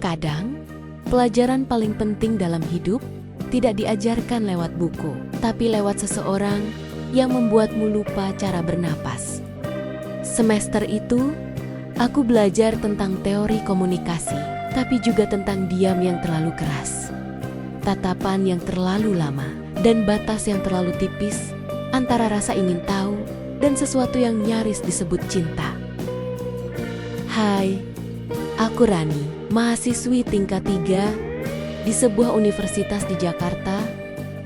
Kadang, pelajaran paling penting dalam hidup tidak diajarkan lewat buku, tapi lewat seseorang yang membuatmu lupa cara bernapas. Semester itu, aku belajar tentang teori komunikasi, tapi juga tentang diam yang terlalu keras, tatapan yang terlalu lama, dan batas yang terlalu tipis antara rasa ingin tahu dan sesuatu yang nyaris disebut cinta. Hai, aku Rani, mahasiswi tingkat 3 di sebuah universitas di Jakarta,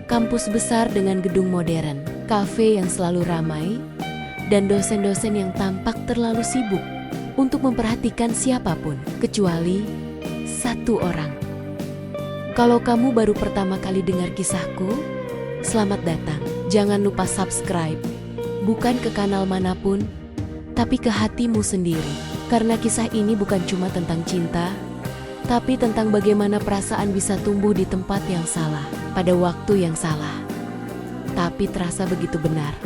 kampus besar dengan gedung modern, kafe yang selalu ramai, dan dosen-dosen yang tampak terlalu sibuk untuk memperhatikan siapapun, kecuali satu orang. Kalau kamu baru pertama kali dengar kisahku, selamat datang. Jangan lupa subscribe, bukan ke kanal manapun, tapi ke hatimu sendiri. Karena kisah ini bukan cuma tentang cinta, tapi tentang bagaimana perasaan bisa tumbuh di tempat yang salah, pada waktu yang salah. Tapi terasa begitu benar.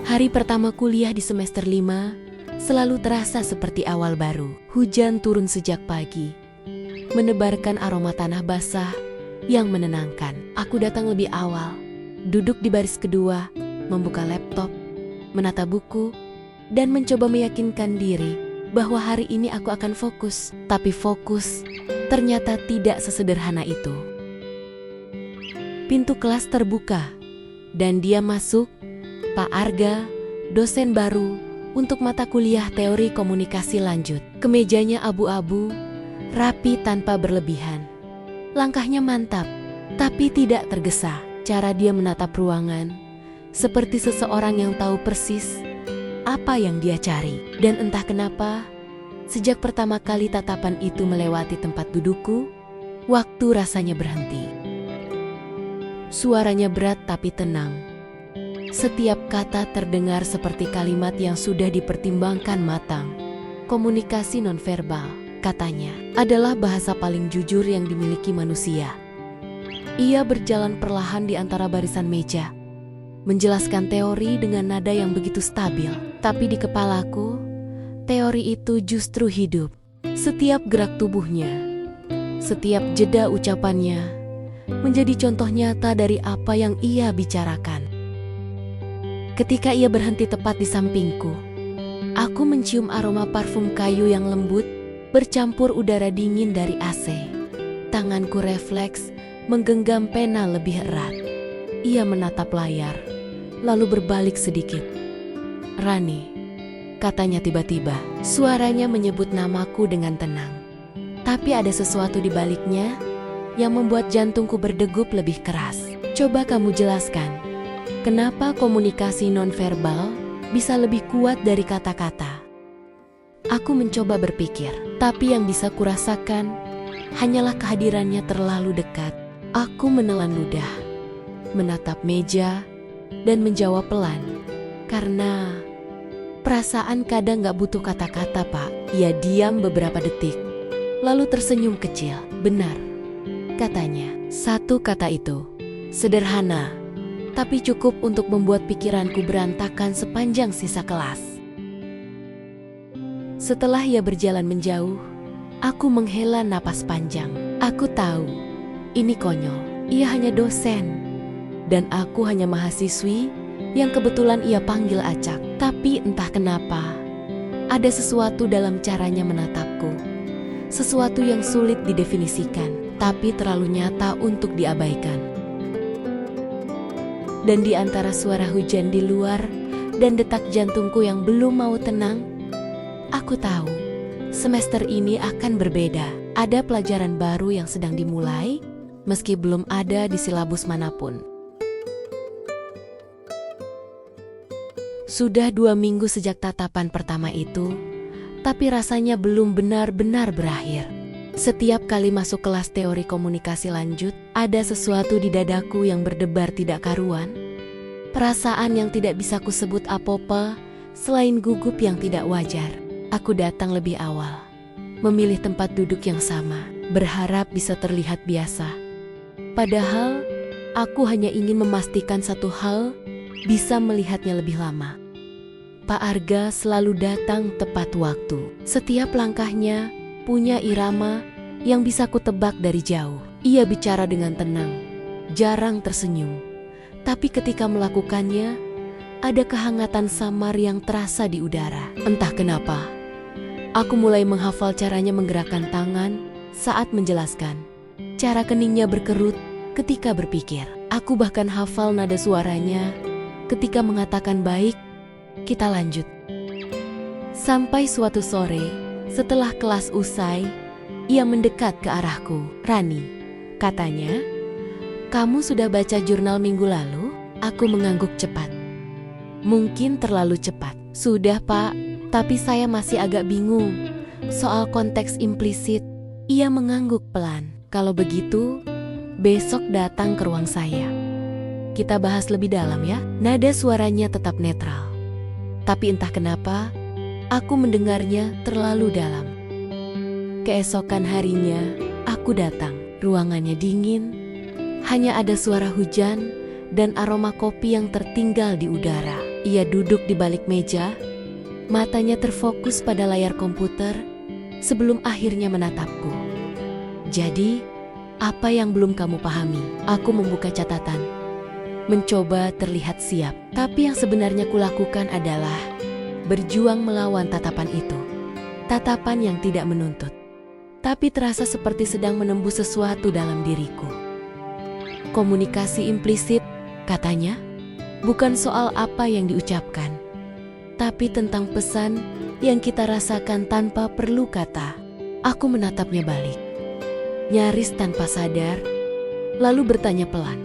Hari pertama kuliah di semester 5 selalu terasa seperti awal baru. Hujan turun sejak pagi, menebarkan aroma tanah basah yang menenangkan. Aku datang lebih awal, duduk di baris kedua, membuka laptop, menata buku, dan mencoba meyakinkan diri bahwa hari ini aku akan fokus. Tapi fokus ternyata tidak sesederhana itu. Pintu kelas terbuka, dan dia masuk, Pak Arga, dosen baru untuk mata kuliah teori komunikasi lanjut. Kemejanya abu-abu, rapi tanpa berlebihan. Langkahnya mantap, tapi tidak tergesa. Cara dia menatap ruangan, seperti seseorang yang tahu persis apa yang dia cari. Dan entah kenapa, sejak pertama kali tatapan itu melewati tempat dudukku, waktu rasanya berhenti. Suaranya berat tapi tenang. Setiap kata terdengar seperti kalimat yang sudah dipertimbangkan matang. Komunikasi nonverbal, katanya, adalah bahasa paling jujur yang dimiliki manusia. Ia berjalan perlahan di antara barisan meja, menjelaskan teori dengan nada yang begitu stabil. Tapi di kepalaku, teori itu justru hidup. Setiap gerak tubuhnya, setiap jeda ucapannya, menjadi contoh nyata dari apa yang ia bicarakan. Ketika ia berhenti tepat di sampingku, aku mencium aroma parfum kayu yang lembut bercampur udara dingin dari AC. Tanganku refleks menggenggam pena lebih erat. Ia menatap layar, lalu berbalik sedikit. Rani, katanya tiba-tiba. Suaranya menyebut namaku dengan tenang. Tapi ada sesuatu di baliknya yang membuat jantungku berdegup lebih keras. Coba kamu jelaskan, kenapa komunikasi nonverbal bisa lebih kuat dari kata-kata? Aku mencoba berpikir, tapi yang bisa kurasakan hanyalah kehadirannya terlalu dekat. Aku menelan ludah, menatap meja, dan menjawab pelan. Karena perasaan kadang gak butuh kata-kata, Pak. Ia diam beberapa detik, lalu tersenyum kecil. Benar, katanya. Satu kata itu, sederhana, tapi cukup untuk membuat pikiranku berantakan sepanjang sisa kelas. Setelah ia berjalan menjauh, aku menghela napas panjang. Aku tahu, ini konyol. Ia hanya dosen, dan aku hanya mahasiswi yang kebetulan ia panggil acak. Tapi entah kenapa, ada sesuatu dalam caranya menatapku. Sesuatu yang sulit didefinisikan, tapi terlalu nyata untuk diabaikan. Dan di antara suara hujan di luar dan detak jantungku yang belum mau tenang, aku tahu semester ini akan berbeda. Ada pelajaran baru yang sedang dimulai, meski belum ada di silabus manapun. Sudah 2 minggu sejak tatapan pertama itu, tapi rasanya belum benar-benar berakhir. Setiap kali masuk kelas teori komunikasi lanjut, ada sesuatu di dadaku yang berdebar tidak karuan. Perasaan yang tidak bisa kusebut apa-apa selain gugup yang tidak wajar. Aku datang lebih awal, memilih tempat duduk yang sama, berharap bisa terlihat biasa. Padahal, aku hanya ingin memastikan satu hal, bisa melihatnya lebih lama. Pak Arga selalu datang tepat waktu. Setiap langkahnya punya irama yang bisa kutebak dari jauh. Ia bicara dengan tenang, jarang tersenyum. Tapi ketika melakukannya, ada kehangatan samar yang terasa di udara. Entah kenapa, aku mulai menghafal caranya menggerakkan tangan saat menjelaskan. Cara keningnya berkerut ketika berpikir. Aku bahkan hafal nada suaranya ketika mengatakan baik, kita lanjut. Sampai suatu sore, setelah kelas usai, ia mendekat ke arahku. "Rani," katanya, "kamu sudah baca jurnal minggu lalu?" Aku mengangguk cepat. "Mungkin terlalu cepat." "Sudah, Pak, tapi saya masih agak bingung soal konteks implisit." Ia mengangguk pelan. "Kalau begitu, besok datang ke ruang saya. Kita bahas lebih dalam ya." Nada suaranya tetap netral. Tapi entah kenapa, aku mendengarnya terlalu dalam. Keesokan harinya, aku datang. Ruangannya dingin, hanya ada suara hujan dan aroma kopi yang tertinggal di udara. Ia duduk di balik meja, matanya terfokus pada layar komputer sebelum akhirnya menatapku. "Jadi, apa yang belum kamu pahami?" Aku membuka catatan, mencoba terlihat siap. Tapi yang sebenarnya kulakukan adalah berjuang melawan tatapan itu. Tatapan yang tidak menuntut, tapi terasa seperti sedang menembus sesuatu dalam diriku. Komunikasi implisit, katanya, bukan soal apa yang diucapkan, tapi tentang pesan yang kita rasakan tanpa perlu kata. Aku menatapnya balik, nyaris tanpa sadar, lalu bertanya pelan,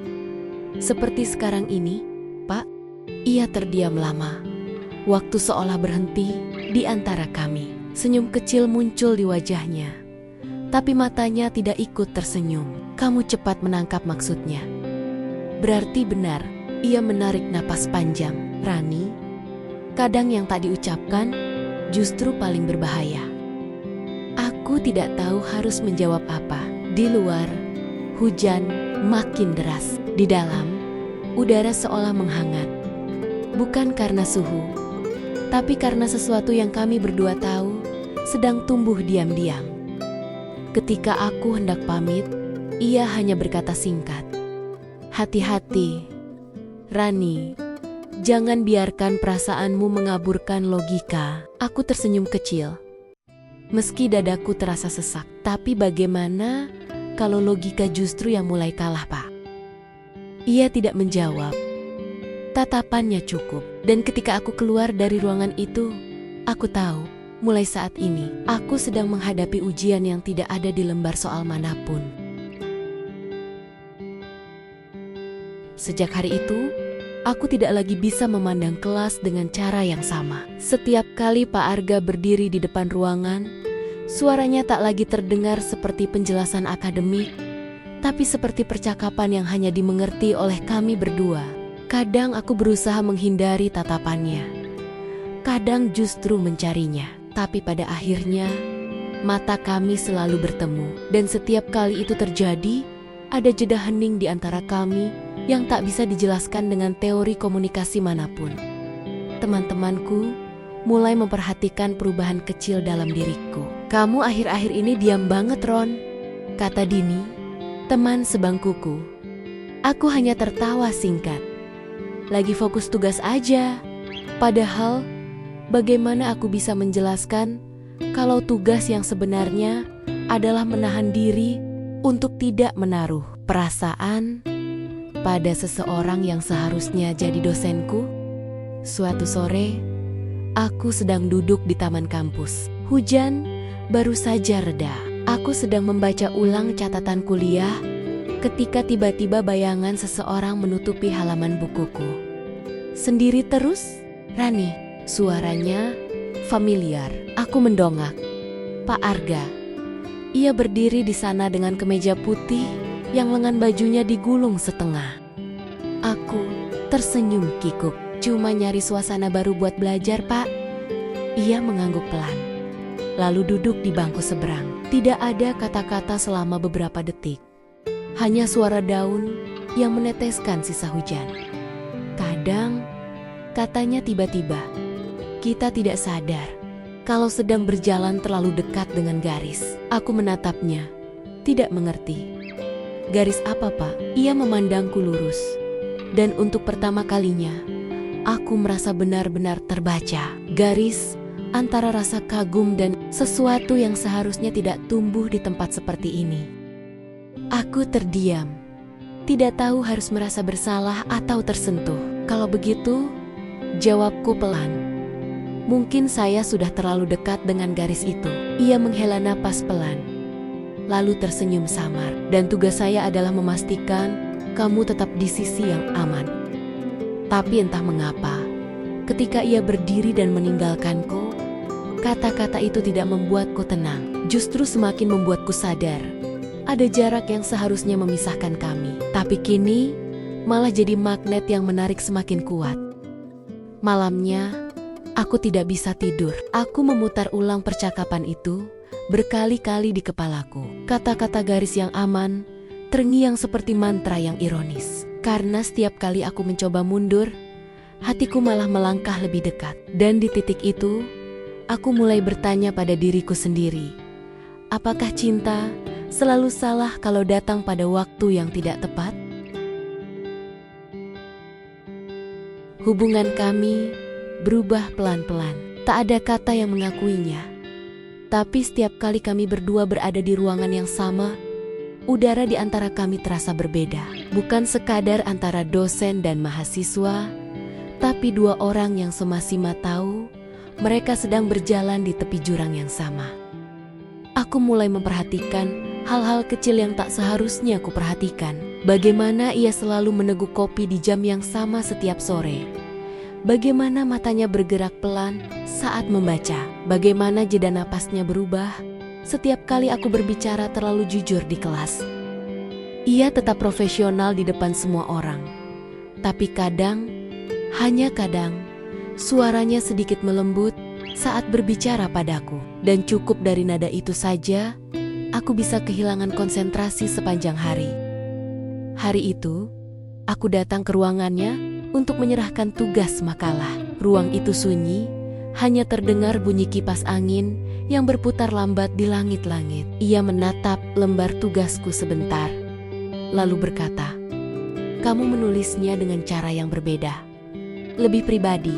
"Seperti sekarang ini, Pak?" Ia terdiam lama. Waktu seolah berhenti di antara kami. Senyum kecil muncul di wajahnya, tapi matanya tidak ikut tersenyum. "Kamu cepat menangkap maksudnya. Berarti benar." Ia menarik napas panjang. "Rani, kadang yang tak diucapkan justru paling berbahaya." Aku tidak tahu harus menjawab apa. Di luar, hujan makin deras. Di dalam, udara seolah menghangat. Bukan karena suhu, tapi karena sesuatu yang kami berdua tahu sedang tumbuh diam-diam. Ketika aku hendak pamit, ia hanya berkata singkat, "Hati-hati, Rani. Jangan biarkan perasaanmu mengaburkan logika." Aku tersenyum kecil. Meski dadaku terasa sesak, tapi bagaimana kalau logika justru yang mulai kalah, Pak? Ia tidak menjawab. Tatapannya cukup. Dan ketika aku keluar dari ruangan itu, aku tahu, mulai saat ini, aku sedang menghadapi ujian yang tidak ada di lembar soal manapun. Sejak hari itu, aku tidak lagi bisa memandang kelas dengan cara yang sama. Setiap kali Pak Arga berdiri di depan ruangan, suaranya tak lagi terdengar seperti penjelasan akademik, tapi seperti percakapan yang hanya dimengerti oleh kami berdua. Kadang aku berusaha menghindari tatapannya, kadang justru mencarinya. Tapi pada akhirnya, mata kami selalu bertemu. Dan setiap kali itu terjadi, ada jeda hening di antara kami yang tak bisa dijelaskan dengan teori komunikasi manapun. Teman-temanku mulai memperhatikan perubahan kecil dalam diriku. "Kamu akhir-akhir ini diam banget, Ron," kata Dini, teman sebangkuku. Aku hanya tertawa singkat. "Lagi fokus tugas aja." Padahal, bagaimana aku bisa menjelaskan kalau tugas yang sebenarnya adalah menahan diri untuk tidak menaruh perasaan pada seseorang yang seharusnya jadi dosenku? Suatu sore, aku sedang duduk di taman kampus. Hujan baru saja reda. Aku sedang membaca ulang catatan kuliah ketika tiba-tiba bayangan seseorang menutupi halaman bukuku. "Sendiri terus, Rani?" Suaranya familiar. Aku mendongak. "Pak Arga." Ia berdiri di sana dengan kemeja putih yang lengan bajunya digulung setengah. Aku tersenyum kikuk. "Cuma nyari suasana baru buat belajar, Pak." Ia mengangguk pelan, lalu duduk di bangku seberang. Tidak ada kata-kata selama beberapa detik. Hanya suara daun yang meneteskan sisa hujan. Kadang, katanya tiba-tiba, Kita tidak sadar kalau sedang berjalan terlalu dekat dengan garis. Aku menatapnya, tidak mengerti. Garis apa, Pak? Ia memandangku lurus. Dan untuk pertama kalinya, aku merasa benar-benar terbaca. Garis antara rasa kagum dan sesuatu yang seharusnya tidak tumbuh di tempat seperti ini. Aku terdiam, tidak tahu harus merasa bersalah atau tersentuh. Kalau begitu, jawabku pelan. Mungkin saya sudah terlalu dekat dengan garis itu. Ia menghela napas pelan, lalu tersenyum samar. Dan tugas saya adalah memastikan kamu tetap di sisi yang aman. Tapi entah mengapa, ketika ia berdiri dan meninggalkanku, kata-kata itu tidak membuatku tenang. Justru semakin membuatku sadar, ada jarak yang seharusnya memisahkan kami. Tapi kini, malah jadi magnet yang menarik semakin kuat. Malamnya, aku tidak bisa tidur. Aku memutar ulang percakapan itu berkali-kali di kepalaku. Kata-kata garis yang aman terngiang seperti mantra yang ironis. Karena setiap kali aku mencoba mundur, hatiku malah melangkah lebih dekat. Dan di titik itu, aku mulai bertanya pada diriku sendiri, apakah cinta selalu salah kalau datang pada waktu yang tidak tepat? Hubungan kami berubah pelan-pelan. Tak ada kata yang mengakuinya. Tapi setiap kali kami berdua berada di ruangan yang sama, udara di antara kami terasa berbeda. Bukan sekadar antara dosen dan mahasiswa, tapi dua orang yang semasima tahu mereka sedang berjalan di tepi jurang yang sama. Aku mulai memperhatikan hal-hal kecil yang tak seharusnya aku perhatikan. Bagaimana ia selalu meneguk kopi di jam yang sama setiap sore. Bagaimana matanya bergerak pelan saat membaca. Bagaimana jeda napasnya berubah setiap kali aku berbicara terlalu jujur di kelas. Ia tetap profesional di depan semua orang. Tapi kadang, hanya kadang, suaranya sedikit melembut saat berbicara padaku. Dan cukup dari nada itu saja, aku bisa kehilangan konsentrasi sepanjang hari. Hari itu, aku datang ke ruangannya untuk menyerahkan tugas makalah. Ruang itu sunyi, hanya terdengar bunyi kipas angin yang berputar lambat di langit-langit. Ia menatap lembar tugasku sebentar, lalu berkata, "Kamu menulisnya dengan cara yang berbeda, lebih pribadi."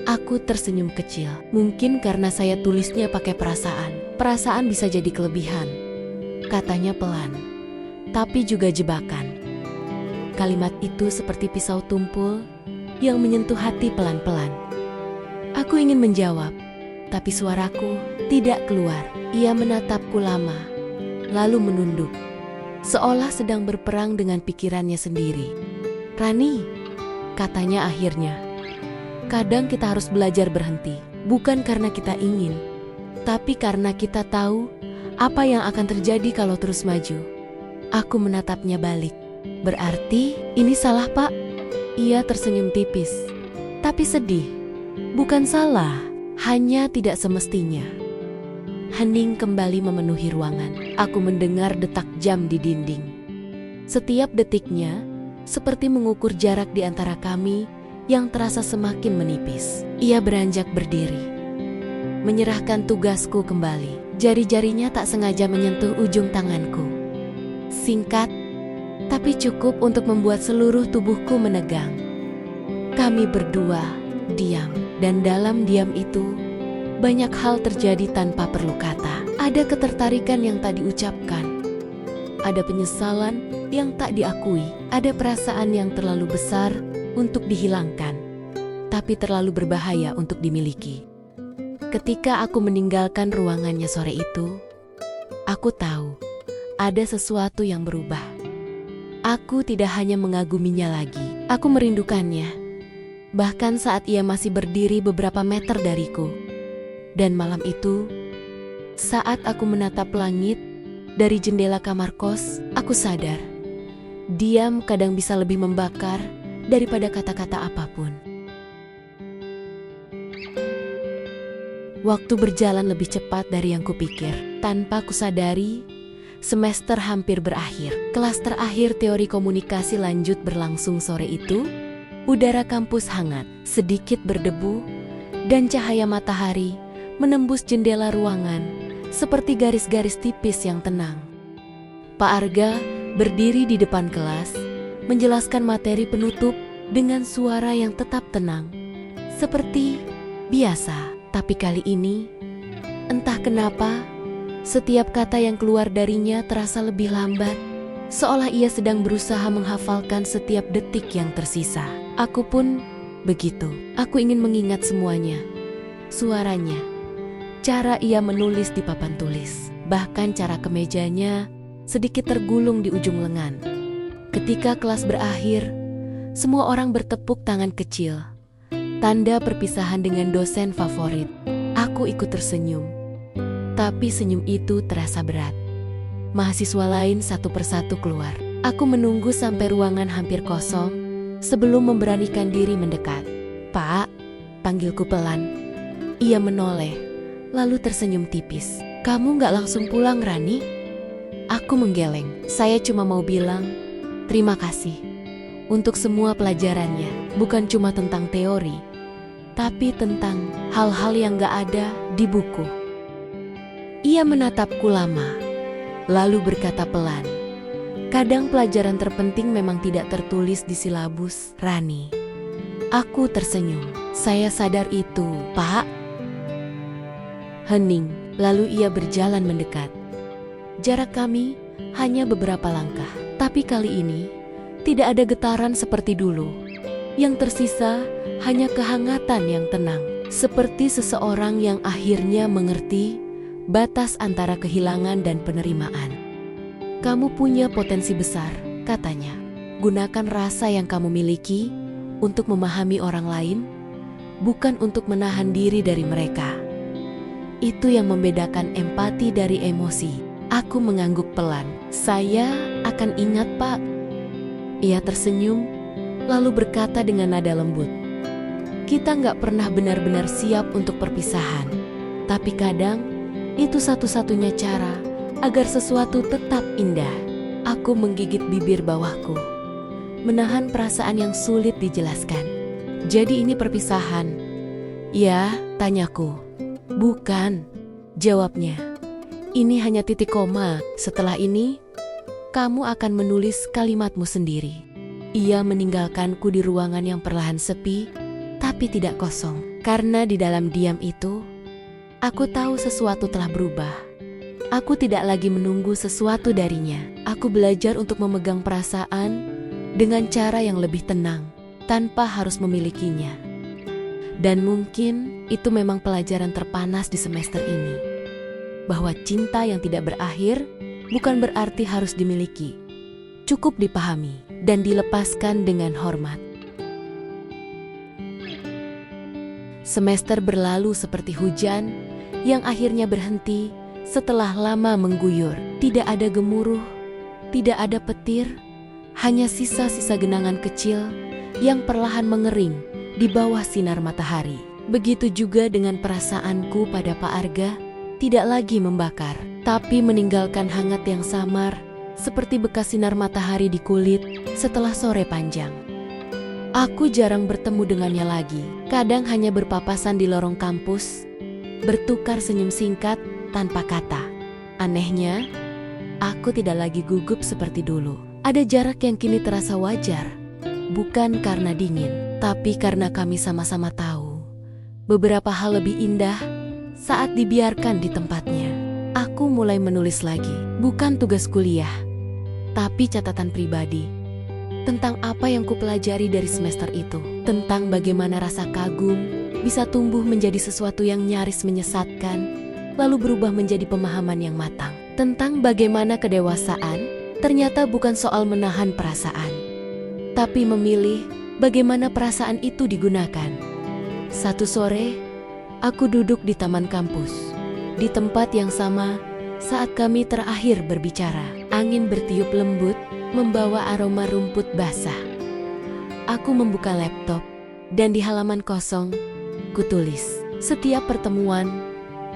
Aku tersenyum kecil. Mungkin karena saya tulisnya pakai perasaan. Perasaan bisa jadi kelebihan, katanya pelan, tapi juga jebakan. Kalimat itu seperti pisau tumpul yang menyentuh hati pelan-pelan. Aku ingin menjawab, tapi suaraku tidak keluar. Ia menatapku lama, lalu menunduk, seolah sedang berperang dengan pikirannya sendiri. "Rani," katanya akhirnya, "kadang kita harus belajar berhenti. Bukan karena kita ingin, tapi karena kita tahu apa yang akan terjadi kalau terus maju." Aku menatapnya balik. "Berarti ini salah, Pak?" Ia tersenyum tipis, tapi sedih. "Bukan salah, hanya tidak semestinya." Hening kembali memenuhi ruangan. Aku mendengar detak jam di dinding. Setiap detiknya seperti mengukur jarak di antara kami yang terasa semakin menipis. Ia beranjak berdiri, menyerahkan tugasku kembali. Jari-jarinya tak sengaja menyentuh ujung tanganku. Singkat, tapi cukup untuk membuat seluruh tubuhku menegang. Kami berdua diam, dan dalam diam itu banyak hal terjadi tanpa perlu kata. Ada ketertarikan yang tak diucapkan, ada penyesalan yang tak diakui, ada perasaan yang terlalu besar untuk dihilangkan, tapi terlalu berbahaya untuk dimiliki. Ketika aku meninggalkan ruangannya sore itu, aku tahu ada sesuatu yang berubah. Aku tidak hanya mengaguminya lagi, aku merindukannya. Bahkan saat ia masih berdiri beberapa meter dariku. Dan malam itu, saat aku menatap langit dari jendela kamar kos, aku sadar, diam kadang bisa lebih membakar daripada kata-kata apapun. Waktu berjalan lebih cepat dari yang kupikir. Tanpa kusadari, semester hampir berakhir. Kelas terakhir teori komunikasi lanjut berlangsung sore itu. Udara kampus hangat, sedikit berdebu, dan cahaya matahari menembus jendela ruangan seperti garis-garis tipis yang tenang. Pak Arga berdiri di depan kelas, menjelaskan materi penutup dengan suara yang tetap tenang, seperti biasa. Tapi kali ini, entah kenapa, setiap kata yang keluar darinya terasa lebih lambat, seolah ia sedang berusaha menghafalkan setiap detik yang tersisa. Aku pun begitu. Aku ingin mengingat semuanya. Suaranya, cara ia menulis di papan tulis, bahkan cara kemejanya sedikit tergulung di ujung lengan. Ketika kelas berakhir, semua orang bertepuk tangan kecil, tanda perpisahan dengan dosen favorit. Aku ikut tersenyum, tapi senyum itu terasa berat. Mahasiswa lain satu persatu keluar. Aku menunggu sampai ruangan hampir kosong sebelum memberanikan diri mendekat. "Pak," panggilku pelan. Ia menoleh, lalu tersenyum tipis. "Kamu gak langsung pulang, Rani?" Aku menggeleng. "Saya cuma mau bilang terima kasih untuk semua pelajarannya. Bukan cuma tentang teori, tapi tentang hal-hal yang gak ada di buku." Ia menatapku lama, lalu berkata pelan, "Kadang pelajaran terpenting memang tidak tertulis di silabus, Rani." Aku tersenyum. "Saya sadar itu, Pak." Hening, lalu ia berjalan mendekat. Jarak kami hanya beberapa langkah, tapi kali ini tidak ada getaran seperti dulu. Yang tersisa hanya kehangatan yang tenang, seperti seseorang yang akhirnya mengerti batas antara kehilangan dan penerimaan. "Kamu punya potensi besar," katanya. "Gunakan rasa yang kamu miliki untuk memahami orang lain, bukan untuk menahan diri dari mereka. Itu yang membedakan empati dari emosi." Aku mengangguk pelan. "Saya akan ingat, Pak." Ia tersenyum, lalu berkata dengan nada lembut, "Kita nggak pernah benar-benar siap untuk perpisahan, tapi kadang itu satu-satunya cara agar sesuatu tetap indah." Aku menggigit bibir bawahku, menahan perasaan yang sulit dijelaskan. "Jadi ini perpisahan?" "Ya," tanyaku. "Bukan," jawabnya. "Ini hanya titik koma. Setelah ini, kamu akan menulis kalimatmu sendiri." Ia meninggalkanku di ruangan yang perlahan sepi, tapi tidak kosong. Karena di dalam diam itu, aku tahu sesuatu telah berubah. Aku tidak lagi menunggu sesuatu darinya. Aku belajar untuk memegang perasaan dengan cara yang lebih tenang, tanpa harus memilikinya. Dan mungkin itu memang pelajaran terpanas di semester ini. Bahwa cinta yang tidak berakhir bukan berarti harus dimiliki. Cukup dipahami dan dilepaskan dengan hormat. Semester berlalu seperti hujan yang akhirnya berhenti setelah lama mengguyur. Tidak ada gemuruh, tidak ada petir, hanya sisa-sisa genangan kecil yang perlahan mengering di bawah sinar matahari. Begitu juga dengan perasaanku pada Pak Arga, tidak lagi membakar, tapi meninggalkan hangat yang samar, seperti bekas sinar matahari di kulit setelah sore panjang. Aku jarang bertemu dengannya lagi, kadang hanya berpapasan di lorong kampus, bertukar senyum singkat tanpa kata. Anehnya, aku tidak lagi gugup seperti dulu. Ada jarak yang kini terasa wajar, bukan karena dingin, tapi karena kami sama-sama tahu beberapa hal lebih indah saat dibiarkan di tempatnya. Aku mulai menulis lagi, bukan tugas kuliah, tapi catatan pribadi. Tentang apa yang kupelajari dari semester itu. Tentang bagaimana rasa kagum bisa tumbuh menjadi sesuatu yang nyaris menyesatkan, lalu berubah menjadi pemahaman yang matang. Tentang bagaimana kedewasaan ternyata bukan soal menahan perasaan, tapi memilih bagaimana perasaan itu digunakan. Satu sore, aku duduk di taman kampus, di tempat yang sama saat kami terakhir berbicara. Angin bertiup lembut, membawa aroma rumput basah. Aku membuka laptop, dan di halaman kosong, kutulis, setiap pertemuan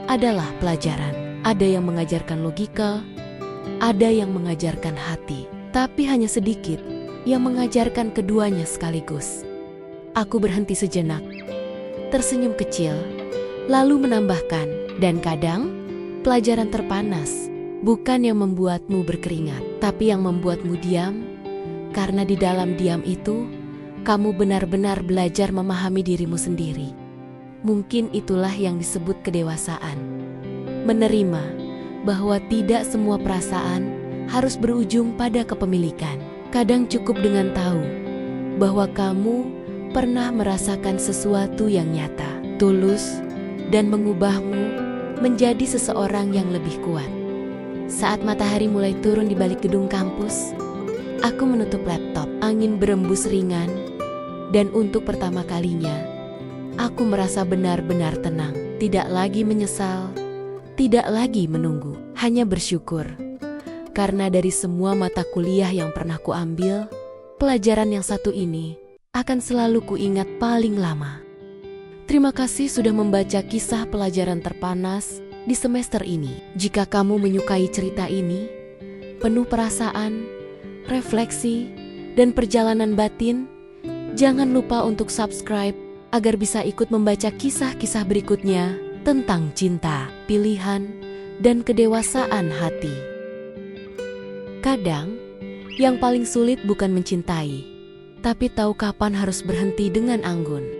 adalah pelajaran. Ada yang mengajarkan logika, ada yang mengajarkan hati, tapi hanya sedikit yang mengajarkan keduanya sekaligus. Aku berhenti sejenak, tersenyum kecil, lalu menambahkan, dan kadang pelajaran terpanas bukan yang membuatmu berkeringat, tapi yang membuatmu diam, karena di dalam diam itu, kamu benar-benar belajar memahami dirimu sendiri. Mungkin itulah yang disebut kedewasaan. Menerima bahwa tidak semua perasaan harus berujung pada kepemilikan. Kadang cukup dengan tahu bahwa kamu pernah merasakan sesuatu yang nyata, tulus, dan mengubahmu menjadi seseorang yang lebih kuat. Saat matahari mulai turun di balik gedung kampus, aku menutup laptop. Angin berembus ringan, dan untuk pertama kalinya, aku merasa benar-benar tenang. Tidak lagi menyesal, tidak lagi menunggu, hanya bersyukur. Karena dari semua mata kuliah yang pernah kuambil, pelajaran yang satu ini akan selalu kuingat paling lama. Terima kasih sudah membaca kisah pelajaran terpanas di semester ini. Jika kamu menyukai cerita ini, penuh perasaan, refleksi, dan perjalanan batin, jangan lupa untuk subscribe agar bisa ikut membaca kisah-kisah berikutnya tentang cinta, pilihan, dan kedewasaan hati. Kadang, yang paling sulit bukan mencintai, tapi tahu kapan harus berhenti dengan anggun.